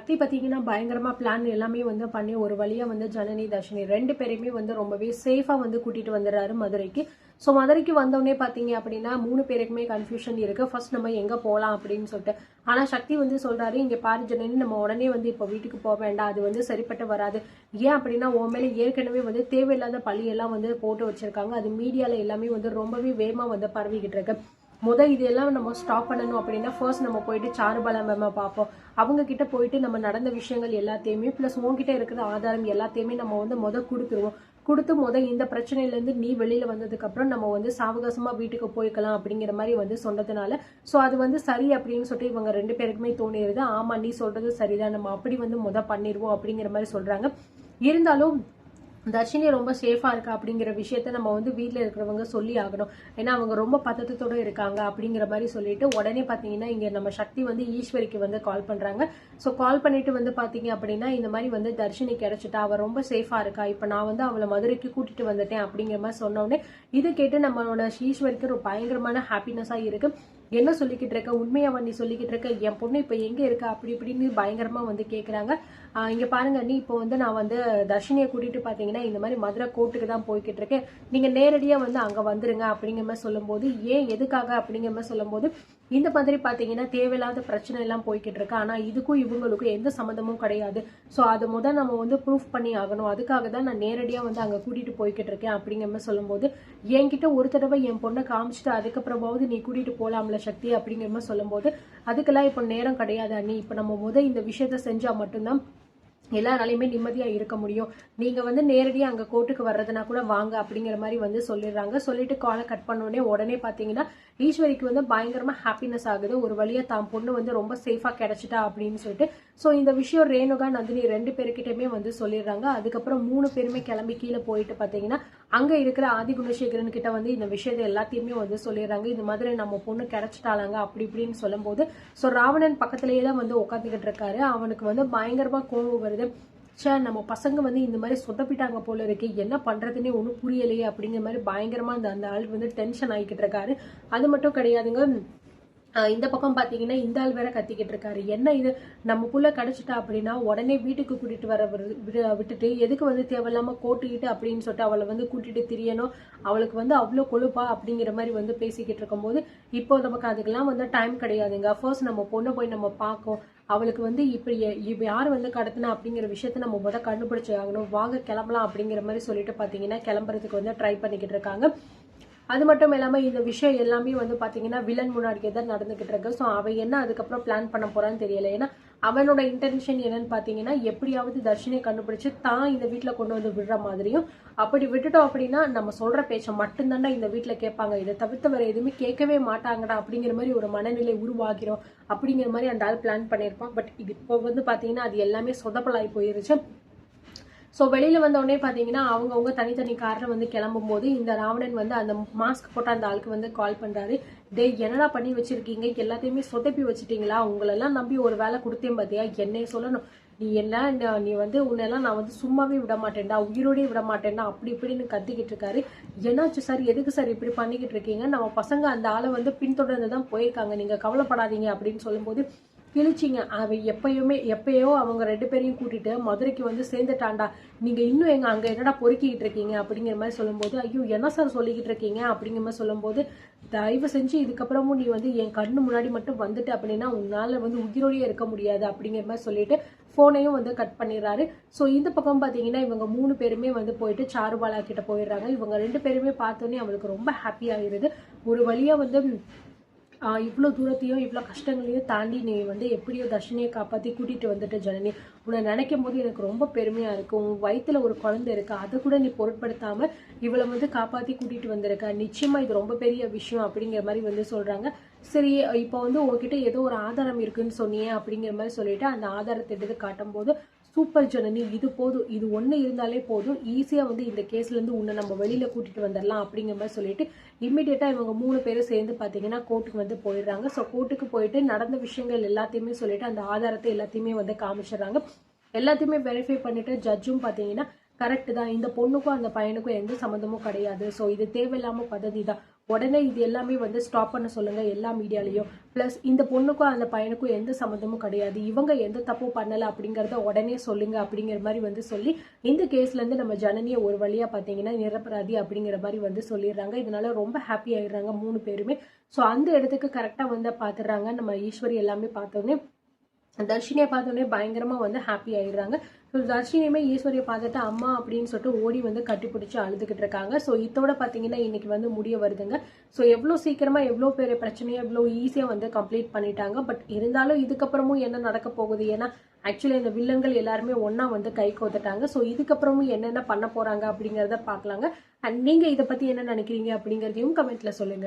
சக்தி பார்த்தீங்கன்னா பயங்கரமா பிளான் எல்லாமே வந்து பண்ணி ஒரு வழியா வந்து ஜனனி தர்ஷினி 2 பேரையுமே வந்து ரொம்பவே சேஃபா வந்து கூட்டிட்டு வந்துடுறாரு மதுரைக்கு. ஸோ மதுரைக்கு வந்தோடனே பார்த்தீங்க அப்படின்னா 3 பேருக்குமே கன்ஃபியூஷன் இருக்கு. ஃபர்ஸ்ட் நம்ம எங்க போகலாம் அப்படின்னு சொல்லிட்டு. ஆனா சக்தி வந்து சொல்றாரு, இங்க பாரு ஜனனி, நம்ம உடனே வந்து இப்போ வீட்டுக்கு போக வேண்டாம், அது வந்து சரிப்பட்டு வராது. ஏன் அப்படின்னா உன் மேல ஏற்கனவே வந்து தேவையில்லாத பழியெல்லாம் வந்து போட்டு வச்சிருக்காங்க. அது மீடியால எல்லாமே வந்து ரொம்பவே வேகமா வந்து பரவிக்கிட்டு இருக்கு. இதெல்லாம் நம்ம ஸ்டாப் பண்ணணும் அப்படின்னா ஃபர்ஸ்ட் நம்ம போயிட்டு சாருபாலா மேம பார்ப்போம். அவங்க கிட்ட போயிட்டு நம்ம நடந்த விஷயங்கள் எல்லாத்தையுமே பிளஸ் உங்ககிட்ட இருக்கிற ஆதாரம் எல்லாத்தையுமே நம்ம வந்து கொடுத்துருவோம். கொடுத்து இந்த பிரச்சனையிலேருந்து நீ வெளியில வந்ததுக்கு அப்புறம் நம்ம வந்து சாவகாசமா வீட்டுக்கு போய்க்கலாம் அப்படிங்கிற மாதிரி வந்து சொன்னதுனால ஸோ அது வந்து சரி அப்படின்னு சொல்லிட்டு இவங்க 2 பேருக்குமே தோணிடுது. ஆமா, நீ சொல்றது சரிதான், நம்ம அப்படி வந்து பண்ணிடுவோம் அப்படிங்கிற மாதிரி சொல்றாங்க. இருந்தாலும் தர்ஷினி ரொம்ப சேஃபா இருக்கா அப்படிங்கிற விஷயத்த நம்ம வந்து வீட்டில் இருக்கிறவங்க சொல்லி ஆகணும். ஏன்னா அவங்க ரொம்ப பதட்டத்தோட இருக்காங்க அப்படிங்கிற மாதிரி சொல்லிட்டு உடனே பார்த்தீங்கன்னா இங்க நம்ம சக்தி வந்து ஈஸ்வரிக்கு வந்து கால் பண்றாங்க. ஸோ கால் பண்ணிட்டு வந்து பார்த்தீங்க அப்படின்னா இந்த மாதிரி வந்து தர்ஷினி கிடைச்சிட்டா, அவ ரொம்ப சேஃபா இருக்கா, இப்போ நான் வந்து அவளை மதுரைக்கு கூட்டிட்டு வந்துட்டேன் அப்படிங்கிற மாதிரி சொன்னோடனே இது கேட்டு நம்மளோட ஈஸ்வரிக்கு ஒரு பயங்கரமான ஹாப்பினஸா இருக்கு. என்ன சொல்லிக்கிட்டு இருக்க, உண்மையாவா நீ சொல்லிக்கிட்டு இருக்க, என் பொண்ணு இப்போ எங்க இருக்கா அப்படி இப்படின்னு பயங்கரமா வந்து கேட்குறாங்க. இங்க பாருங்க நீ, இப்போ வந்து நான் வந்து தர்ஷினியை கூட்டிட்டு பாத்தீங்கன்னா இந்த மாதிரி மதுரை கோர்ட்டுக்கு தான் போய்கிட்டு இருக்கேன், நீங்க நேரடியா வந்து அங்க வந்துருங்க அப்படிங்கிற மாதிரி சொல்லும்போது, ஏன் எதுக்காக அப்படிங்கிற மாதிரி சொல்லும்போது, இந்த மாதிரி பாத்தீங்கன்னா தேவையில்லாத பிரச்சனை எல்லாம் போய்கிட்டு இருக்கு, ஆனா இதுக்கும் இவங்களுக்கும் எந்த சம்மந்தமும் கிடையாது. ஸோ அதை நம்ம வந்து ப்ரூஃப் பண்ணி ஆகணும், அதுக்காக தான் நான் நேரடியா வந்து அங்க கூட்டிட்டு போய்கிட்டு இருக்கேன் அப்படிங்கிற மாதிரி சொல்லும்போது, என்கிட்ட ஒரு தடவை என் பொண்ணை காமிச்சிட்டு அதுக்கப்புறமாவது நீ கூட்டிட்டு போலாம்ல சக்தி அப்படிங்கிற மாதிரி சொல்லும்போது, அதுக்கெல்லாம் இப்போ நேரம் கிடையாது அண்ணி, இப்போ நம்ம இந்த விஷயத்த செஞ்சா மட்டும்தான் எல்லாராலையுமே நிம்மதியா இருக்க முடியும். நீங்க வந்து நேரடியா அங்க கோர்ட்டுக்கு வர்றதுனா கூட வாங்க அப்படிங்கிற மாதிரி வந்து சொல்லிடுறாங்க. சொல்லிட்டு காலை கட் பண்ணோடனே உடனே பாத்தீங்கன்னா ஈஸ்வரிக்கு வந்து பயங்கரமா ஹாப்பினஸ் ஆகுது. ஒரு வழியா தான் பொண்ணு வந்து ரொம்ப சேஃபா கிடைச்சிட்டா அப்படின்னு சொல்லிட்டு. ஸோ இந்த விஷயம் ரேணுகா நந்தினி 2 பேருக்கிட்டயுமே வந்து சொல்லிடுறாங்க. அதுக்கப்புறம் 3 பேருமே கிளம்பி கீழே போயிட்டு பாத்தீங்கன்னா அங்க இருக்கிற ஆதி குணசேகரன் கிட்ட வந்து இந்த விஷயத்தை எல்லாத்தையுமே வந்து சொல்லிடுறாங்க. இந்த மாதிரி நம்ம பொண்ணு கிடைச்சிட்டாலாங்க அப்படி இப்படின்னு சொல்லும்போது, ஸோ ராவணன் பக்கத்திலேயே தான் வந்து உட்காந்துக்கிட்டு இருக்காரு. அவனுக்கு வந்து பயங்கரமா கோவம் வருது. நம்ம பசங்க வந்து இந்த மாதிரி சொதப்பிட்டாங்க போல இருக்கு, என்ன பண்றதுன்னே ஒன்றும் புரியலையே அப்படிங்கிற மாதிரி பயங்கரமா அந்த ஆள் வந்து டென்ஷன் ஆகிக்கிட்டு இருக்காரு. அது மட்டும் கிடையாதுங்க, இந்த பக்கம் பாத்தீங்கன்னா இந்த ஆள் வேற கத்திக்கிட்டு இருக்காரு. என்ன இது, நம்ம புள்ள கிடைச்சிட்டா அப்படின்னா உடனே வீட்டுக்கு கூட்டிட்டு வர விட்டுட்டு எதுக்கு வந்து தேவையில்லாம கோட்டுக்கிட்டு அப்படின்னு சொல்லிட்டு அவளை வந்து கூட்டிட்டு திரியணும், அவளுக்கு வந்து அவ்வளோ கொழுப்பா அப்படிங்கிற மாதிரி வந்து பேசிக்கிட்டு இருக்கும்போது, இப்போ நமக்கு அதுக்கெல்லாம் வந்து டைம் கிடையாதுங்க. ஃபர்ஸ்ட் நம்ம பொண்ணை போய் நம்ம பார்க்கோம், அவளுக்கு வந்து இப்ப யார் வந்து கடத்தினா அப்படிங்கிற விஷயத்த நம்ம கண்டுபிடிச்சு ஆகணும், வாங்க கிளம்பலாம் அப்படிங்கிற மாதிரி சொல்லிட்டு பாத்தீங்கன்னா கிளம்புறதுக்கு வந்து ட்ரை பண்ணிக்கிட்டு இருக்காங்க. அது மட்டும் இல்லாம இந்த விஷயம் எல்லாமே வந்து பாத்தீங்கன்னா வில்லன் முன்னாடியே தான் நடந்துகிட்டு இருக்கு. ஸோ அவன் என்ன அதுக்கப்புறம் பிளான் பண்ண போறான்னு தெரியல. ஏன்னா அவனோட இன்டென்ஷன் என்னன்னு பாத்தீங்கன்னா எப்படியாவது தர்ஷினியை கண்டுபிடிச்சு தான் இந்த வீட்டுல கொண்டு வந்து விடுற மாதிரியும், அப்படி விட்டுட்டோம் அப்படின்னா நம்ம சொல்ற பேச்சை மட்டும்தான்டா இந்த வீட்டுல கேட்பாங்க, இதை தவிர்த்து வேற எதுவுமே கேட்கவே மாட்டாங்கடா அப்படிங்கிற மாதிரி ஒரு மனநிலை உருவாகிறோம் அப்படிங்கிற மாதிரி அந்த ஆள் பிளான் பண்ணியிருப்பான். பட் இப்போ வந்து பாத்தீங்கன்னா அது எல்லாமே சொதப்பலாகி போயிருச்சு. ஸோ வெளியில வந்த உடனே பாத்தீங்கன்னா அவங்கவுங்க தனித்தனி காரில் வந்து கிளம்பும் போது இந்த ராவணன் வந்து அந்த மாஸ்க் போட்ட அந்த ஆளுக்கு வந்து கால் பண்றாரு. டே, என்னடா பண்ணி வச்சிருக்கீங்க, எல்லாத்தையுமே சொதப்பி வச்சுட்டீங்களா, உங்களெல்லாம் நம்பி ஒரு வேலை கொடுத்தேன் பாத்தியா, என்னைய சொல்லணும், நீ வந்து உன்னெல்லாம் நான் வந்து சும்மாவே விட மாட்டேன்டா, உயிரோடய விட மாட்டேன்டா அப்படி இப்படின்னு கத்திக்கிட்டு இருக்காரு. என்னாச்சு சார், எதுக்கு சார் இப்படி பண்ணிக்கிட்டு இருக்கீங்க, நம்ம பசங்க அந்த ஆளை வந்து பின்தொடர்ந்து தான் போயிருக்காங்க, நீங்க கவலைப்படாதீங்க அப்படின்னு சொல்லும்போது, கிழிச்சிங்க, அவ எப்பயோ அவங்க 2 பேரையும் கூட்டிட்டு மதுரைக்கு வந்து சேர்ந்துட்டாண்டா, நீங்க இன்னும் அங்க என்னடா பொறுக்கிட்டு இருக்கீங்க அப்படிங்கிற மாதிரி சொல்லும்போது, ஐயோ என்ன சார் சொல்லிக்கிட்டு இருக்கீங்க அப்படிங்கிற மாதிரி சொல்லும்போது, தயவு செஞ்சு இதுக்கப்புறமும் நீ வந்து என் கண்ணு முன்னாடி மட்டும் வந்துட்டு அப்படின்னா உன்னால வந்து உயிரோடயே இருக்க முடியாது அப்படிங்கிற மாதிரி சொல்லிட்டு போனையும் வந்து கட் பண்ணிடுறாரு. ஸோ இந்த பக்கம் பாத்தீங்கன்னா இவங்க 3 பேருமே வந்து போயிட்டு சாருபாலா கிட்ட போயிடுறாங்க. இவங்க 2 பேருமே பார்த்தோன்னே அவளுக்கு ரொம்ப ஹாப்பி ஆயிருது. ஒரு வழியா வந்து இவ்வளோ தூரத்தையும் இவ்வளோ கஷ்டங்களையும் தாண்டி நீ வந்து எப்படியோ தர்ஷினியை காப்பாற்றி கூட்டிகிட்டு வந்துட்டு ஜனனி, உன்னை நினைக்கும் போது எனக்கு ரொம்ப பெருமையாக இருக்கும். உன் வயிற்றுல ஒரு குழந்தை இருக்கு, அதை கூட நீ பொருட்படுத்தாமல் இவளை வந்து காப்பாற்றி கூட்டிகிட்டு வந்திருக்க, நிச்சயமாக இது ரொம்ப பெரிய விஷயம் அப்படிங்கிற மாதிரி வந்து சொல்கிறாங்க. சரி, இப்போ வந்து உங்ககிட்ட ஏதோ ஒரு ஆதாரம் இருக்குன்னு சொன்னியே அப்படிங்கிற மாதிரி சொல்லிட்டு அந்த ஆதாரத்தை எடுத்து காட்டும் போது, சூப்பர் ஜனனி, இது போதும், இது ஒன்று இருந்தாலே போதும், ஈஸியாக வந்து இந்த கேஸ்லேருந்து உன்னை நம்ம வெளியில் கூட்டிகிட்டு வந்துடலாம் அப்படிங்கிற மாதிரி சொல்லிட்டு இம்மிடியட்டாக இவங்க 3 பேரும் சேர்ந்து பார்த்தீங்கன்னா கோர்ட்டுக்கு வந்து போயிடுறாங்க. ஸோ கோர்ட்டுக்கு போயிட்டு நடந்த விஷயங்கள் எல்லாத்தையுமே சொல்லிட்டு அந்த ஆதாரத்தை எல்லாத்தையுமே வந்து காமிச்சிடுறாங்க. எல்லாத்தையுமே வெரிஃபை பண்ணிட்டு ஜட்ஜும் பார்த்தீங்கன்னா கரெக்ட் தான், இந்த பொண்ணுக்கும் அந்த பையனுக்கும் எந்த சம்மந்தமும் கிடையாது, ஸோ இது தேவையில்லாம பதவி தான், உடனே இது எல்லாமே வந்து ஸ்டாப் பண்ண சொல்லுங்க எல்லா மீடியாலையும். பிளஸ் இந்த பொண்ணுக்கும் அந்த பையனுக்கும் எந்த சம்மந்தமும் கிடையாது, இவங்க எந்த தப்பும் பண்ணல அப்படிங்கறத உடனே சொல்லுங்க அப்படிங்கிற மாதிரி வந்து சொல்லி இந்த கேஸ்ல இருந்து நம்ம ஜனனியை ஒரு வழியா பாத்தீங்கன்னா நிரபராதி அப்படிங்கிற மாதிரி வந்து சொல்லிடுறாங்க. இதனால ரொம்ப ஹாப்பி ஆயிடுறாங்க 3 பேருமே. ஸோ அந்த இடத்துக்கு கரெக்டா வந்து பாத்துடுறாங்க. நம்ம ஈஸ்வரி எல்லாமே பார்த்தோன்னே தர்ஷினியை பார்த்தோன்னே பயங்கரமா வந்து ஹாப்பி ஆயிடுறாங்க. ஸோ தர்ஷினியுமே ஈஸ்வரியை பார்த்துட்டு அம்மா அப்படின்னு சொல்லிட்டு ஓடி வந்து கட்டி பிடிச்சி அழுதுகிட்டு இருக்காங்க. ஸோ இதோட பார்த்தீங்கன்னா இன்னைக்கு வந்து முடிய வருதுங்க. ஸோ எவ்வளோ சீக்கிரமா எவ்வளோ பெரிய பிரச்சனையை எவ்வளோ ஈஸியாக வந்து கம்ப்ளீட் பண்ணிட்டாங்க. பட் இருந்தாலும் இதுக்கப்புறமும் என்ன நடக்க போகுது, ஏன்னா ஆக்சுவலி இந்த வில்லன்கள் எல்லாருமே ஒன்னா வந்து கை கோத்துட்டாங்க. ஸோ இதுக்கப்புறமும் என்னென்ன பண்ண போறாங்க அப்படிங்கிறத பார்க்கலாங்க. அண்ட் நீங்க இதை பத்தி என்ன நினைக்கிறீங்க அப்படிங்கிறதையும் கமெண்ட்ல சொல்லுங்க.